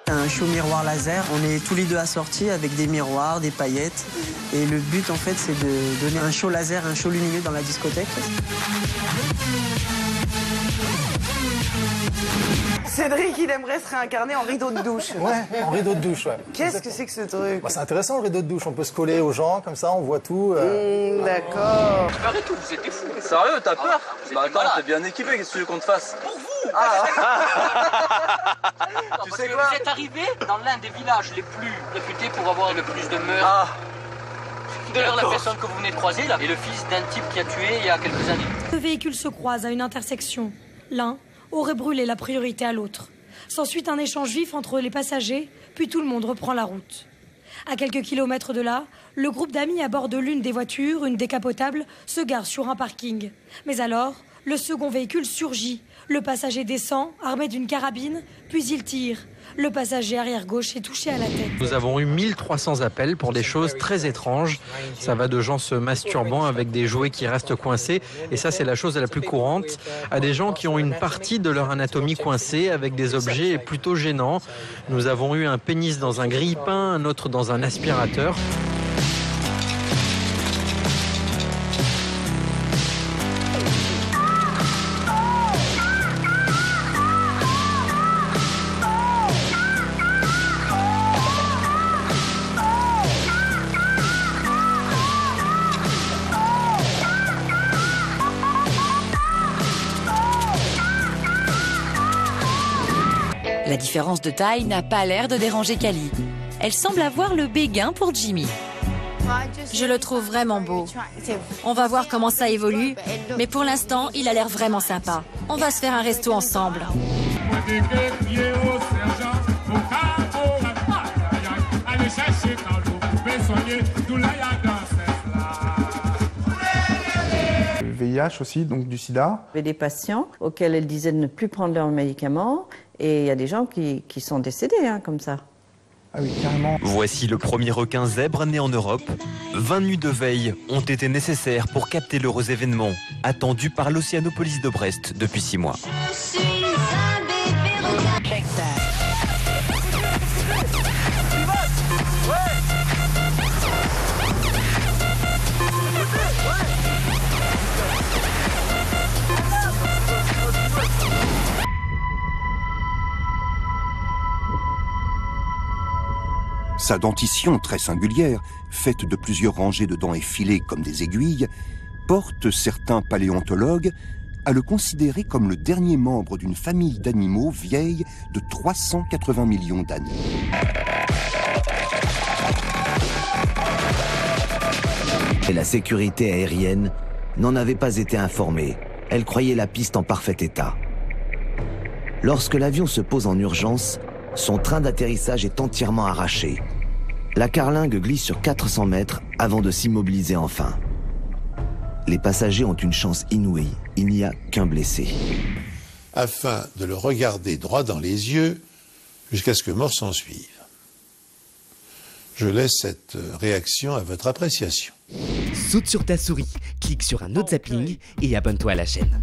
Un show miroir laser, on est tous les deux assortis avec des miroirs, des paillettes. Et le but, en fait, c'est de donner un show laser, un show lumineux dans la discothèque. Cédric, il aimerait se réincarner en rideau de douche. Ouais, en rideau de douche, ouais. Qu'est-ce que c'est que ce truc? Bah, c'est intéressant, le rideau de douche. On peut se coller aux gens, comme ça, on voit tout. D'accord. Arrête tout, vous êtes des fous. Sérieux, t'as peur? Bah attends, t'es bien équipé, qu'est-ce que tu veux qu'on te fasse? Pour vous. Tu sais quoi? Vous êtes arrivé dans l'un des villages les plus réputés pour avoir le plus de meurtres. D'ailleurs, la personne que vous venez de croiser, là, est le fils d'un type qui a tué il y a quelques années. Deux véhicules se croisent à une intersection. L'un aurait brûlé la priorité à l'autre. S'ensuit un échange vif entre les passagers, puis tout le monde reprend la route. À quelques kilomètres de là, le groupe d'amis à bord de l'une des voitures, une décapotable, se gare sur un parking. Mais alors, le second véhicule surgit. Le passager descend, armé d'une carabine, puis il tire. Le passager arrière-gauche est touché à la tête. Nous avons eu 1300 appels pour des choses très étranges. Ça va de gens se masturbant avec des jouets qui restent coincés, et ça c'est la chose la plus courante, à des gens qui ont une partie de leur anatomie coincée avec des objets plutôt gênants. Nous avons eu un pénis dans un grille-pain, un autre dans un aspirateur. La différence de taille n'a pas l'air de déranger Cali. Elle semble avoir le béguin pour Jimmy. Je le trouve vraiment beau. On va voir comment ça évolue, mais pour l'instant, il a l'air vraiment sympa. On va se faire un resto ensemble. Le VIH aussi, donc du sida. Il y avait des patients auxquels elle disait de ne plus prendre leurs médicaments, et il y a des gens qui sont décédés comme ça. Ah oui, carrément. Voici le premier requin zèbre né en Europe. 20 nuits de veille ont été nécessaires pour capter l'heureux événement, attendu par l'Océanopolis de Brest depuis 6 mois. Sa dentition très singulière, faite de plusieurs rangées de dents effilées comme des aiguilles, porte certains paléontologues à le considérer comme le dernier membre d'une famille d'animaux vieille de 380 millions d'années. Et la sécurité aérienne n'en avait pas été informée. Elle croyait la piste en parfait état. Lorsque l'avion se pose en urgence, son train d'atterrissage est entièrement arraché. La carlingue glisse sur 400 mètres avant de s'immobiliser enfin. Les passagers ont une chance inouïe, il n'y a qu'un blessé. Afin de le regarder droit dans les yeux jusqu'à ce que mort s'en suive. Je laisse cette réaction à votre appréciation. Saute sur ta souris, clique sur un autre zapping et abonne-toi à la chaîne.